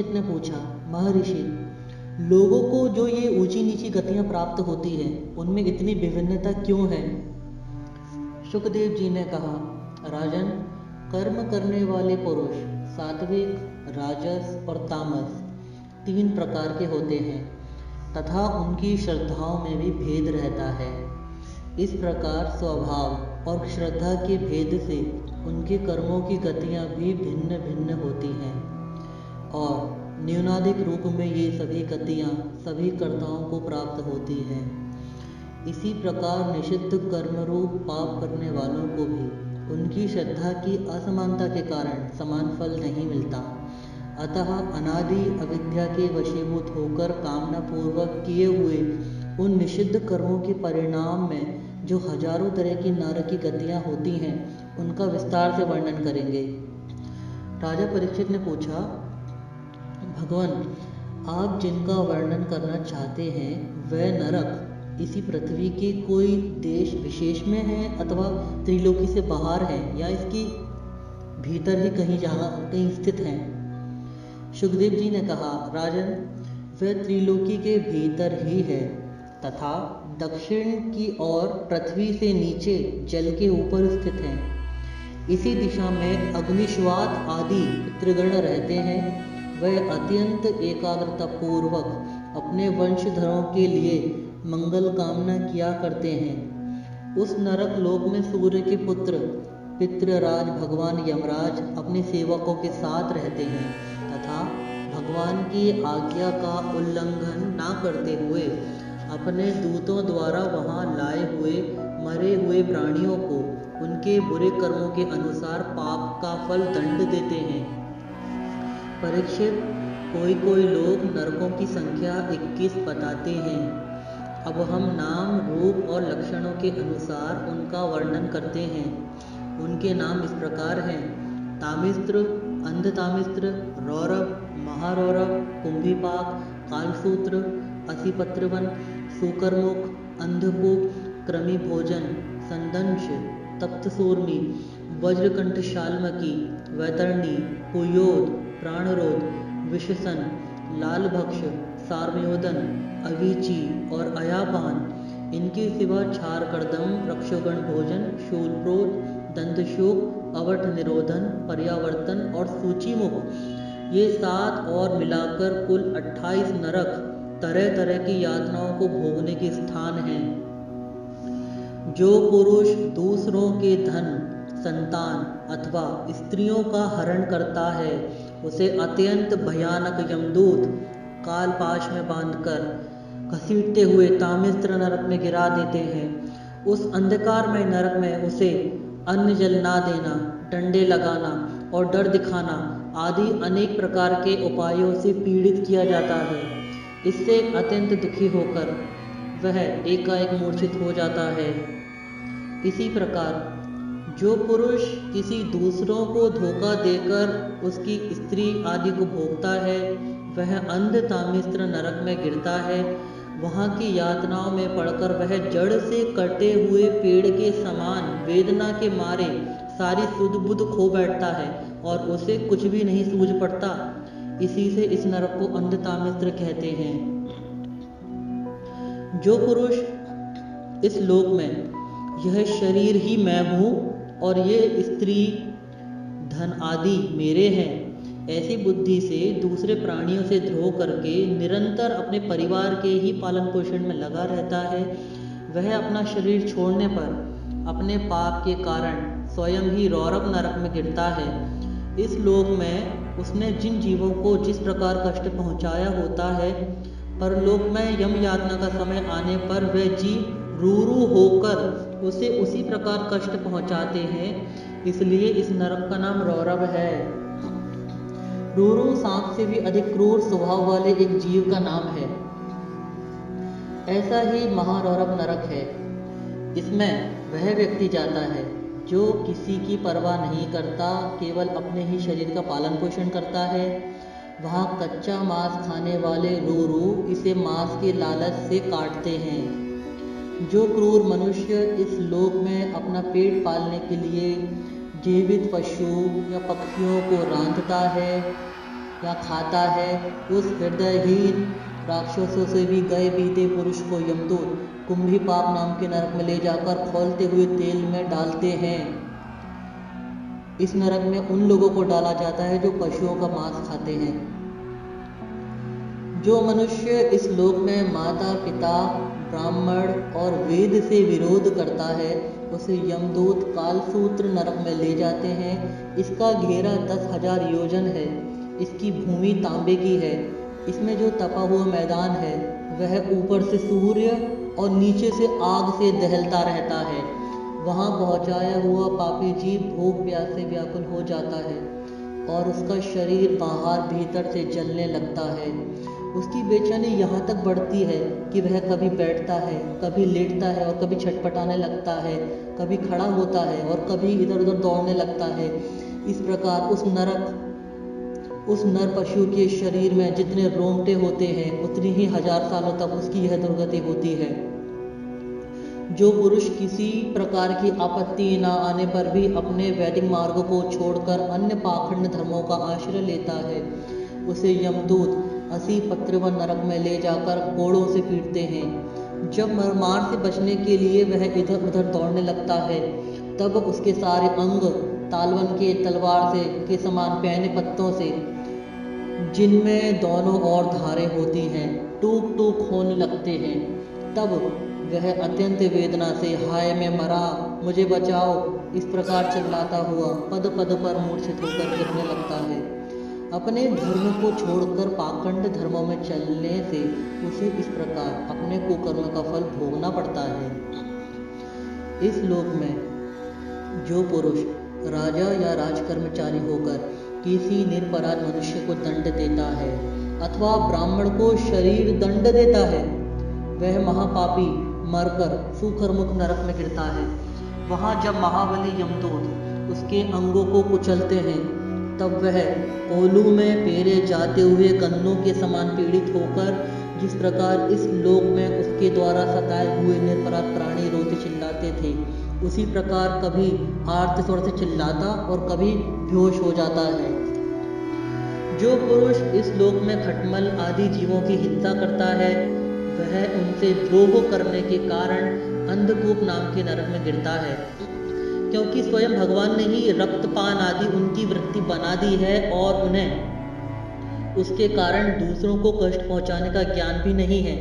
परीक्षित ने पूछा, महर्षि, लोगों को जो ये ऊंची नीची गतियां प्राप्त होती हैं, उनमें इतनी विभिन्नता क्यों है? शुकदेव जी ने कहा, राजन, कर्म करने वाले पुरुष सात्विक, राजस और तामस 3 प्रकार के होते हैं तथा उनकी श्रद्धाओं में भी भेद रहता है। इस प्रकार स्वभाव और श्रद्धा के भेद से उनके कर्मों की गतियां भी भिन्न भिन्न होती हैं और न्यूनाधिक रूप में ये सभी गतियां सभी कर्ताओं को प्राप्त होती हैं। इसी प्रकार निषिद्ध कर्मरूप पाप करने वालों को भी उनकी श्रद्धा की असमानता के कारण समान फल नहीं मिलता। अतः अनादि अविद्या के वशीभूत होकर कामना पूर्वक किए हुए उन निषिद्ध कर्मों के परिणाम में जो हजारों तरह की नरकी गतियां होती हैं, उनका विस्तार से वर्णन करेंगे। राजा परीक्षित ने पूछा, भगवान, आप जिनका वर्णन करना चाहते हैं वह नरक इसी पृथ्वी के कोई देश विशेष में है अथवा त्रिलोकी से बाहर है या इसकी भीतर ही कहीं स्थित हैं? शुकदेव जी ने कहा, राजन, वह त्रिलोकी के भीतर ही है तथा दक्षिण की ओर पृथ्वी से नीचे जल के ऊपर स्थित है। इसी दिशा में अग्निश्वात आदि पितृगण रहते हैं। वह अत्यंत एकाग्रता पूर्वक अपने वंशधरों के लिए मंगल कामना किया करते हैं। उस नरक लोक में सूर्य के पुत्र पितृराज भगवान यमराज अपने सेवकों के साथ रहते हैं तथा भगवान की आज्ञा का उल्लंघन न करते हुए अपने दूतों द्वारा वहां लाए हुए मरे हुए प्राणियों को उनके बुरे कर्मों के अनुसार पाप का फल दंड देते हैं। परीक्षित, कोई लोग नरकों की संख्या 21 बताते हैं। अब हम नाम, रूप और लक्षणों के अनुसार उनका वर्णन करते हैं। उनके नाम इस प्रकार हैं: तामिस्त्र, अंधतामिस्त्र, रौरव, महारौरव, कुंभीपाक, कालसूत्र, असिपत्रवन, सूकरमुख, अंधकूप, कृमि भोजन, संदंश, तप्तसूर्मी, वज्रकंठ शाल्मकी, वैतरणी, कुयोद, प्राणरोध, विषसन, लालभक्ष, सार्वयोदन, अवीची और अयापान। इनके सिवा क्षार कर्दम, रक्षोगण भोजन, शूलप्रोत, दंतशूक, अवट निरोधन, पर्यावर्तन और सूचीमुख, ये 7 और मिलाकर कुल 28 नरक तरह तरह की यातनाओं को भोगने के स्थान हैं। जो पुरुष दूसरों के धन, संतान अथवा स्त्रियों का हरण करता है, उसे अत्यंत भयानक यमदूत कालपाश में बांधकर घसीटते हुए तामिस्त्र नरक में गिरा देते हैं। उस अंधकारमय नरक में उसे अन्न जल ना देना, डंडे लगाना और डर दिखाना आदि अनेक प्रकार के उपायों से पीड़ित किया जाता है। इससे अत्यंत दुखी होकर वह एकाएक मूर्छित हो जाता है। इसी प्रकार जो पुरुष किसी दूसरों को धोखा देकर उसकी स्त्री आदि को भोगता है, वह अंध तामिस्त्र नरक में गिरता है। वहाँ की यातनाओं में पड़कर वह जड़ से कटे हुए पेड़ के समान वेदना के मारे सारी सुध बुध खो बैठता है और उसे कुछ भी नहीं सूझ पड़ता। इसी से इस नरक को अंध तामिस्त्र कहते हैं। जो पुरुष इस लोक में यह शरीर ही मैं हूँ और ये स्त्री धन आदि मेरे हैं, ऐसी बुद्धि से दूसरे प्राणियों से द्रोह करके निरंतर अपने परिवार के ही पालन पोषण में लगा रहता है, वह अपना शरीर छोड़ने पर अपने पाप के कारण स्वयं ही रौरव नरक में गिरता है। इस लोक में उसने जिन जीवों को जिस प्रकार कष्ट पहुंचाया होता है, परलोक में यम यातना का समय आने पर वह जीव रूरू होकर उसे उसी प्रकार कष्ट पहुंचाते हैं। इसलिए इस नरक का नाम रौरव है। रूरू सांप से भी अधिक क्रूर स्वभाव वाले एक जीव का नाम है। ऐसा ही महारौरव नरक है। इसमें वह व्यक्ति जाता है जो किसी की परवाह नहीं करता, केवल अपने ही शरीर का पालन पोषण करता है। वहाँ कच्चा मांस खाने वाले रूरू इसे मांस के लालच से काटते हैं। जो क्रूर मनुष्य इस लोक में अपना पेट पालने के लिए जीवित पशु या पक्षियों को रांधता है, या खाता है, उस हृदयहीन राक्षसों से भी गए बीते पुरुष को यमदूत कुंभी पाप नाम के नरक में ले जाकर खौलते हुए तेल में डालते हैं। इस नरक में उन लोगों को डाला जाता है जो पशुओं का मांस खाते हैं। जो मनुष्य इस लोक में माता पिता ब्राह्मण और वेद से विरोध करता है, उसे यमदूत कालसूत्र नरक में ले जाते हैं। इसका घेरा 10,000 योजन है। इसकी भूमि तांबे की है। इसमें जो तपा हुआ मैदान है वह ऊपर से सूर्य और नीचे से आग से दहलता रहता है। वहां पहुंचाया हुआ पापी जीव भूख प्यास से व्याकुल हो जाता है और उसका शरीर बाहर भीतर से जलने लगता है। उसकी बेचैनी यहाँ तक बढ़ती है कि वह कभी बैठता है, कभी लेटता है और कभी छटपटाने लगता है, कभी खड़ा होता है और कभी इधर उधर दौड़ने लगता है। इस प्रकार उस नर पशु के शरीर में जितने रोंगटे होते हैं उतनी ही 1000 सालों तक उसकी यह दुर्गति होती है। जो पुरुष किसी प्रकार की आपत्ति न आने पर भी अपने वैदिक मार्ग को छोड़कर अन्य पाखंड धर्मों का आश्रय लेता है, उसे यमदूत 80 पत्रवन नरक में ले जाकर कोड़ों से पीटते हैं। जब मार से बचने के लिए वह इधर उधर दौड़ने लगता है, तब उसके सारे अंग तालवन के तलवार से के समान पहने पत्तों से, जिनमें दोनों ओर धारें होती हैं, टूक टूक होने लगते हैं। तब वह अत्यंत वेदना से हाय मैं मरा, मुझे बचाओ, इस प्रकार चिल्लाता हुआ पद पद पर मूर्छित होकर गिरने लगता है। अपने धर्म को छोड़कर पाखंड धर्मों में चलने से उसे इस प्रकार अपने कुकर्म का फल भोगना पड़ता है। इस लोक में जो पुरुष राजा या राजकर्मचारी होकर किसी निरपराध मनुष्य को दंड देता है अथवा ब्राह्मण को शरीर दंड देता है, वह महापापी मरकर सुखरमुख नरक में गिरता है। वहां जब महाबली यमदूत उसके अंगों को कुचलते हैं, तब वह कोलू में पेरे जाते हुए कन्नों के समान पीड़ित होकर जिस प्रकार इस लोक में उसके द्वारा सताए हुए निरपराध प्राणी रोते चिल्लाते थे, उसी प्रकार कभी आर्त स्वर से चिल्लाता और कभी बेहोश हो जाता है। जो पुरुष इस लोक में खटमल आदि जीवों की हिंसा करता है, वह उनसे द्रोह करने के कारण अंधकूप नाम के नरक में गिरता है, क्योंकि स्वयं भगवान ने ही रक्तपान आदि उनकी वृत्ति बना दी है और उन्हें उसके कारण दूसरों को कष्ट पहुंचाने का ज्ञान भी नहीं है।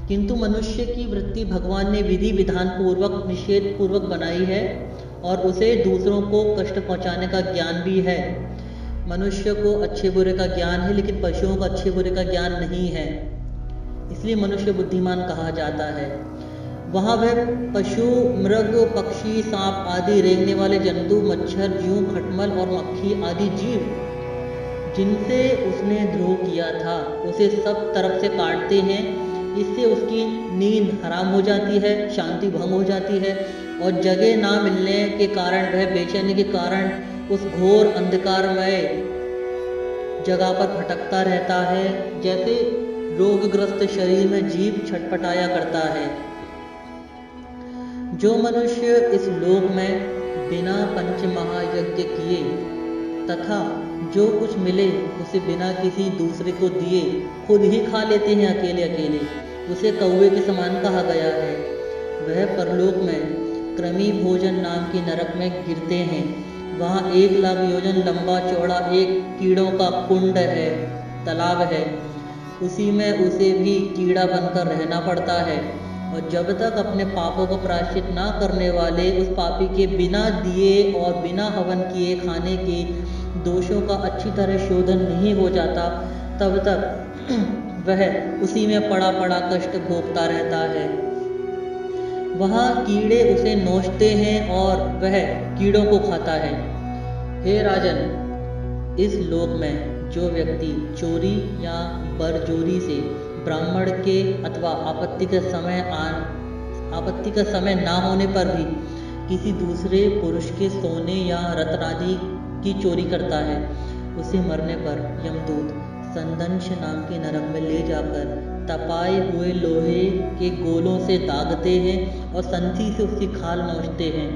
किंतु मनुष्य की वृत्ति भगवान ने विधि विधान पूर्वक निषेध पूर्वक बनाई है और उसे दूसरों को कष्ट पहुंचाने का ज्ञान भी है। मनुष्य को अच्छे बुरे का ज्ञान है, लेकिन पशुओं को अच्छे बुरे का ज्ञान नहीं है, इसलिए मनुष्य बुद्धिमान कहा जाता है। वहाँ वह पशु मृग पक्षी सांप आदि रेंगने वाले जंतु मच्छर जूं खटमल और मक्खी आदि जीव जिनसे उसने द्रोह किया था उसे सब तरफ से काटते हैं। इससे उसकी नींद हराम हो जाती है, शांति भंग हो जाती है और जगह ना मिलने के कारण वह बेचैनी के कारण उस घोर अंधकारमय जगह पर भटकता रहता है, जैसे रोगग्रस्त शरीर में जीव छटपटाया करता है। जो मनुष्य इस लोक में बिना पंच महायज्ञ किए तथा जो कुछ मिले उसे बिना किसी दूसरे को दिए खुद ही खा लेते हैं अकेले अकेले, उसे कौवे के समान कहा गया है। वह परलोक में कृमि भोजन नाम की नरक में गिरते हैं। वहाँ 1 लाख योजन लंबा चौड़ा एक कीड़ों का कुंड है, तालाब है, उसी में उसे भी कीड़ा बनकर रहना पड़ता है और जब तक अपने पापों को प्रायश्चित ना करने वाले उस पापी के बिना दिए और बिना हवन किए खाने के दोषों का अच्छी तरह शोधन नहीं हो जाता, तब तक वह उसी में पड़ा पड़ा कष्ट भोगता रहता है। वहाँ कीड़े उसे नोचते हैं और वह कीड़ों को खाता है। हे राजन, इस लोक में जो व्यक्ति चोरी या बरजोरी से ब्राह्मण के अथवा आपत्ति का समय ना होने पर भी किसी दूसरे पुरुष के सोने या रत्न आदि की चोरी करता है, उसे मरने पर यमदूत संदंश नाम के नरक में ले जाकर तपाए हुए लोहे के गोलों से दागते हैं और संथी से उसकी खाल नोचते हैं।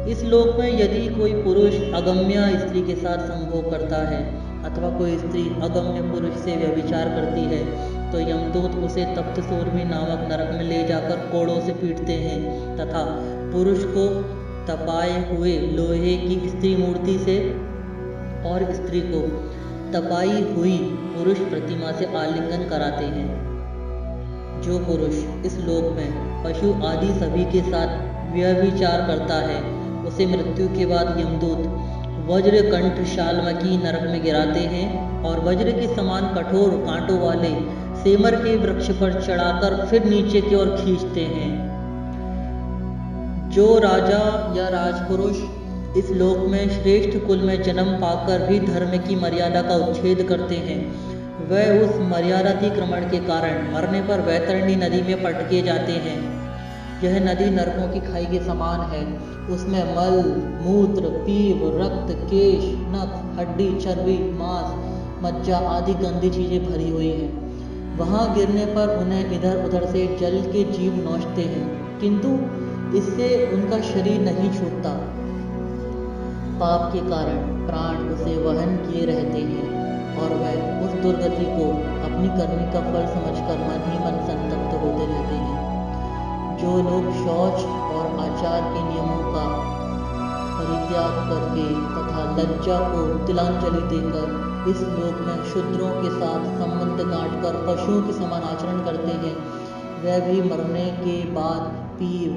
इस लोक में यदि कोई पुरुष अगम्या स्त्री के साथ संभोग करता है अथवा कोई स्त्री अगम्य पुरुष से व्यभिचार करती है तो यमदूत उसे तप्त सूर्मी नामक नरक में ले जाकर कोड़ों से पीटते हैं तथा पुरुष को तपाए हुए लोहे की स्त्री मूर्ति से और स्त्री को तपाई हुई पुरुष प्रतिमा से आलिंगन कराते हैं। जो पुरुष इस लोक में पशु आदि सभी के साथ व्यभिचार करता है उसे मृत्यु के बाद यमदूत वज्र कंठ शालमकी नरक में गिराते हैं और वज्र के समान कठोर कांटों वाले सेमर के वृक्ष पर चढ़ाकर फिर नीचे की ओर खींचते हैं। जो राजा या राजपुरुष इस लोक में श्रेष्ठ कुल में जन्म पाकर भी धर्म की मर्यादा का उच्छेद करते हैं वह उस मर्यादातिक्रमण के कारण मरने पर वैतरणी नदी में पटके जाते हैं। यह नदी नरकों की खाई के समान है। उसमें मल, मूत्र, पीव, रक्त, केश, नख, हड्डी, चर्बी, मांस, मज्जा आदि गंदी चीजें भरी हुई हैं। वहां गिरने पर उन्हें इधर उधर से जल के जीव नोचते हैं किंतु इससे उनका शरीर नहीं छूटता। पाप के कारण प्राण उसे वहन किए रहते हैं और वह उस दुर्गति को अपनी करने का फल समझकर मन ही मन संतप्त होते रहते हैं। जो लोग शौच और आचार के नियमों का परित्याग करके तथा लज्जा को तिलांजलि देकर इस लोक में शूद्रों के साथ संबंध गांठकर पशुओं के समान आचरण करते हैं वह भी मरने के बाद पीव,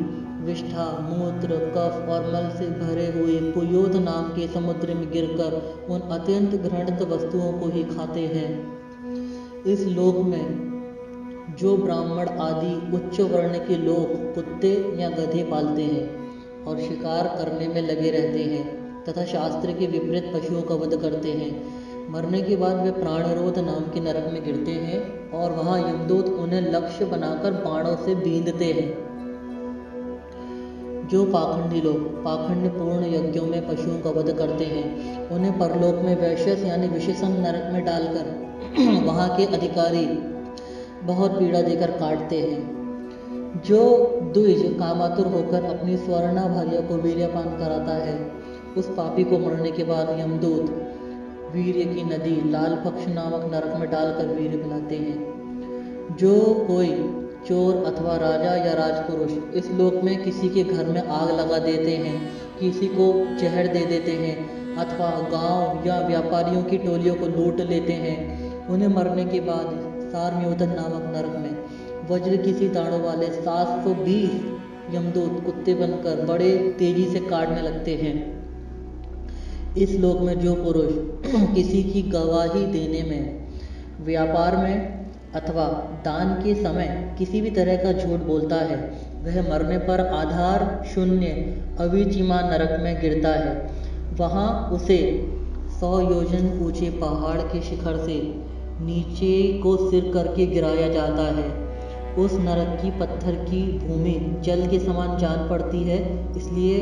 विष्ठा, मूत्र, कफ और मल से भरे हुए पुयोद नाम के समुद्र में गिरकर उन अत्यंत घृणित वस्तुओं को ही खाते हैं। इस लोक में जो ब्राह्मण आदि उच्च वर्ण के लोग कुत्ते या गधे पालते हैं और शिकार करने में लगे रहते हैं तथा शास्त्र के विपरीत पशुओं का वध करते हैं मरने के बाद वे प्राणरोध नाम के नरक में गिरते हैं और वहां यमदूत उन्हें लक्ष्य बनाकर बाणों से बींधते हैं। जो पाखंडी लोग पाखंड पूर्ण यज्ञों में पशुओं का वध करते हैं उन्हें परलोक में वैश्यस यानी विशेषण नरक में डालकर वहां के अधिकारी बहुत पीड़ा देकर काटते हैं। जो द्विज कामातुर होकर अपनी स्वर्णा भार्या को वीर्यपान कराता है उस पापी को मरने के बाद यमदूत वीर्य की नदी लाल पक्ष नामक नरक में डालकर वीर्य पिलाते हैं। जो कोई चोर अथवा राजा या राजपुरुष इस लोक में किसी के घर में आग लगा देते हैं, किसी को जहर दे देते हैं अथवा गांव या व्यापारियों की टोलियों को लूट लेते हैं उन्हें मरने के बाद सारम्योदन नामक नरक में वज्र की सी दाढ़ों वाले 720 यमदूत कुत्ते बनकर बड़े तेजी से काटने लगते हैं। इस लोक में जो पुरुष किसी की गवाही देने में, व्यापार में अथवा दान के समय किसी भी तरह का झूठ बोलता है वह मरने पर आधार शून्य अविचिमा नरक में गिरता है। वहां उसे 100 योजन ऊंचे पहाड़ के शिखर से नीचे को सिर करके गिराया जाता है। उस नरक की पत्थर की भूमि जल के समान जान पड़ती है इसलिए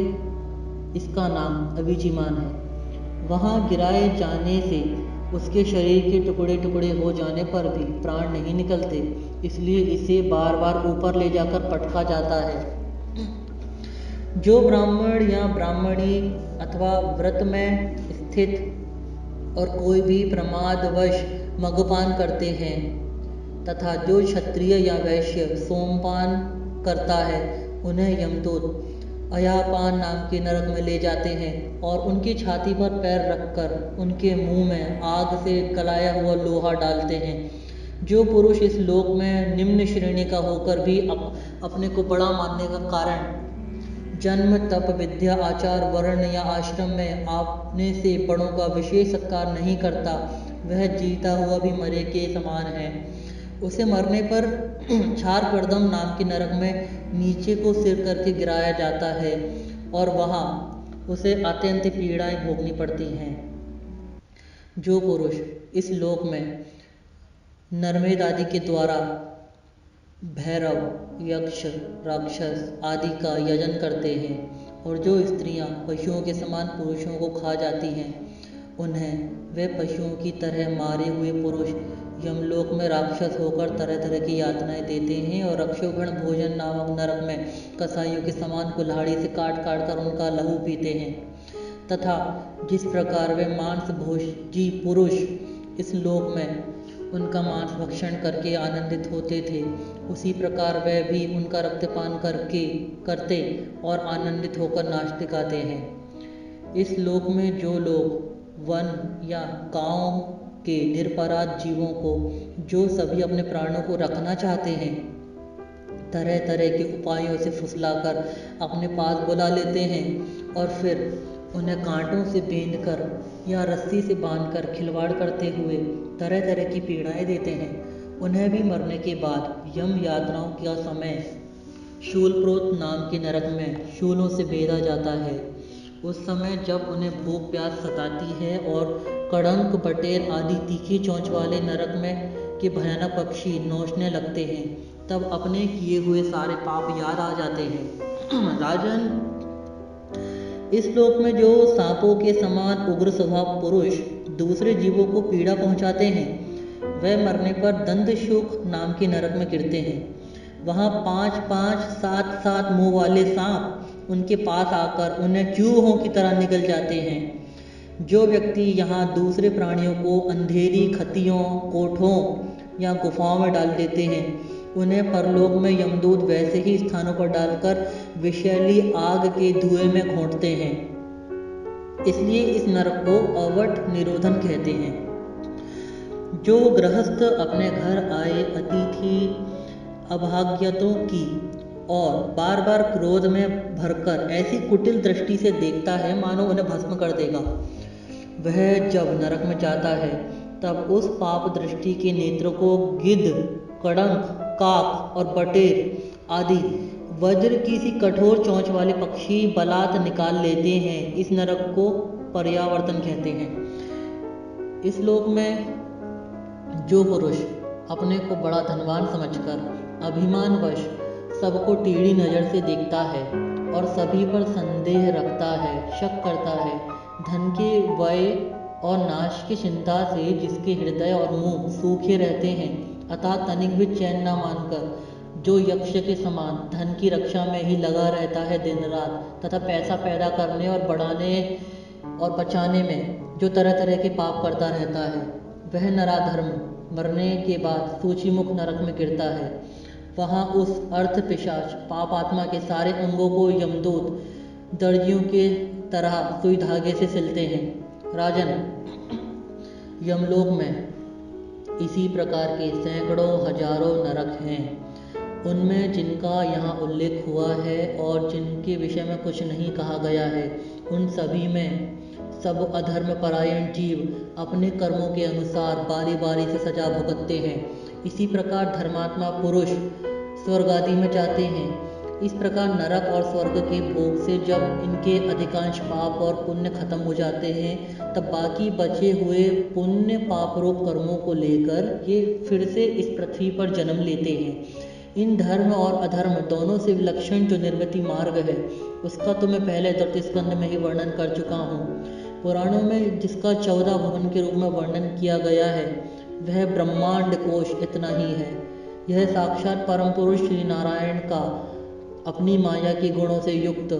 इसका नाम अविचिमान है। वहां गिराए जाने से उसके शरीर के टुकड़े टुकड़े हो जाने पर भी प्राण नहीं निकलते इसलिए इसे बार बार ऊपर ले जाकर पटका जाता है। जो ब्राह्मण या ब्राह्मणी अथवा व्रत में स्थित और कोई भी प्रमादवश मद्यपान करते हैं तथा जो क्षत्रिय या वैश्य सोमपान करता है उन्हें यमदूत अयापान नाम के नरक में ले जाते हैं और उनकी छाती पर पैर रखकर उनके मुंह में आग से गलाया हुआ लोहा डालते हैं। जो पुरुष इस लोक में निम्न श्रेणी का होकर भी अपने को बड़ा मानने का कारण जन्म, तप, विद्या, आचार, वर्ण या आश्रम में अपने से बड़ों का विशेष सत्कार नहीं करता वह जीता हुआ भी मरे के समान है। उसे मरने पर छारपर्दम नाम के नरक में नीचे को सिर करके गिराया जाता है और वहां उसे अत्यंत पीड़ाएं भोगनी पड़ती हैं। जो पुरुष इस लोक में नरमेद आदि के द्वारा भैरव, यक्ष, राक्षस आदि का यजन करते हैं और जो स्त्रियां पशुओं के समान पुरुषों को खा जाती हैं उन्हें वे पशुओं की तरह मारे हुए पुरुष यमलोक में राक्षस होकर तरह तरह की यातनाएं देते हैं और रक्षोगण भोजन नामक नरक में कसाईयों के समान कुल्हाड़ी से काट काट कर उनका लहू पीते हैं। तथा जिस प्रकार वे मांस भोजी पुरुष इस लोक में उनका मांस भक्षण करके आनंदित होते थे, उसी प्रकार वह भी उनका रक्तपान करते और आनंदित होकर नाचते गाते हैं। इस लोक में जो लोग वन या गांव के निरपराध जीवों को, जो सभी अपने प्राणों को रखना चाहते हैं, तरह तरह के उपायों से फुसलाकर अपने पास बुला लेते हैं और फिर उन्हें कांटों से बेंधकर या रस्सी से बांधकर खिलवाड़ करते हुए तरह तरह की पीड़ाएं देते हैं, उन्हें भी मरने के बाद यम यातनाओं का समय शूलप्रोत नाम के नरक में शूलों से बेधा जाता है। उस समय जब उन्हें भूख प्यास सताती है और कड़ंक बटेर आदि तीखी चोंच वाले नरक में के भयानक पक्षी नोचने लगते हैं, तब अपने किए हुए सारे पाप याद आ जाते हैं। राजन, इस लोक में जो सांपों के समान उग्र स्वभाव पुरुष दूसरे जीवों को पीड़ा पहुंचाते हैं, वह मरने पर दंतशूक नाम के नरक में गिरते हैं। वहां 5-5, 7-7 मुंह वाले सांप उनके पास आकर उन्हें चूहों की तरह निगल जाते हैं। जो व्यक्ति यहाँ दूसरे प्राणियों को अंधेरी खतियों, कोठों या गुफाओं में डाल देते हैं, उन्हें परलोक में यमदूत वैसे ही स्थानों पर डालकर विषैली आग के धुएं में घोंटते हैं। इसलिए इस नरक को अवट निरोधन कहते हैं। जो गृहस्थ अपने घर आए अतिथि अभाग्यतों की और बार बार क्रोध में भरकर ऐसी कुटिल दृष्टि से देखता है मानो उन्हें भस्म कर देगा, वह जब नरक में जाता है तब उस पाप दृष्टि के नेत्रों को गिद्ध, कड़ंक, काक और बटेर आदि वज्र की सी कठोर चोंच वाले पक्षी बलात् निकाल लेते हैं। इस नरक को पर्यावर्तन कहते हैं। इस लोक में जो पुरुष अपने को बड़ा धनवान समझकर अभिमानवश सबको टेढ़ी नज़र से देखता है और सभी पर संदेह रखता है, शक करता है, धन के व्यय और नाश की चिंता से जिसके हृदय और मुंह सूखे रहते हैं, अतः तनिक भी चैन न मानकर जो यक्ष के समान धन की रक्षा में ही लगा रहता है दिन रात, तथा पैसा पैदा करने और बढ़ाने और बचाने में जो तरह तरह के पाप करता रहता है, वह नराधर्म मरने के बाद सूचीमुख नरक में गिरता है। वहाँ उस अर्थ पिशाच पापात्मा के सारे अंगों को यमदूत दर्जियों के तरह सुई धागे से सिलते हैं। राजन, यमलोक में इसी प्रकार के सैकड़ों हजारों नरक हैं। उनमें जिनका यहाँ उल्लेख हुआ है और जिनके विषय में कुछ नहीं कहा गया है, उन सभी में सब अधर्म परायण जीव अपने कर्मों के अनुसार बारी बारी से सजा भुगतते हैं। इसी प्रकार धर्मात्मा पुरुष स्वर्ग आदि में जाते हैं। इस प्रकार नरक और स्वर्ग के भोग से जब इनके अधिकांश पाप और पुण्य खत्म हो जाते हैं, तब बाकी बचे हुए पुण्य पापरूप कर्मों को लेकर ये फिर से इस पृथ्वी पर जन्म लेते हैं। इन धर्म और अधर्म दोनों से विलक्षण जो निर्गति मार्ग है, उसका तो मैं पहले 3 स्कंद में ही वर्णन कर चुका हूँ। पुराणों में जिसका 14 भुवन के रूप में वर्णन किया गया है, वह ब्रह्मांड कोश इतना ही है। यह साक्षात परम पुरुष श्री नारायण का अपनी माया के गुणों से युक्त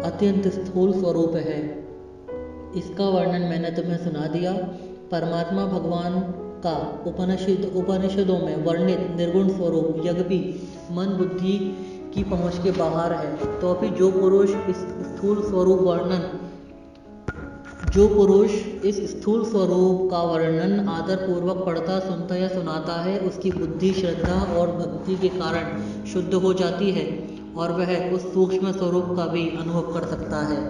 अत्यंत स्थूल स्वरूप है। इसका वर्णन मैंने तुम्हें सुना दिया। परमात्मा भगवान का उपनिषदों में वर्णित निर्गुण स्वरूप यद्यपि मन बुद्धि की पहुँच के बाहर है, तो अभी जो पुरुष इस स्थूल स्वरूप का वर्णन आदरपूर्वक पढ़ता, सुनता या सुनाता है, उसकी बुद्धि श्रद्धा और भक्ति के कारण शुद्ध हो जाती है और वह उस सूक्ष्म स्वरूप का भी अनुभव कर सकता है।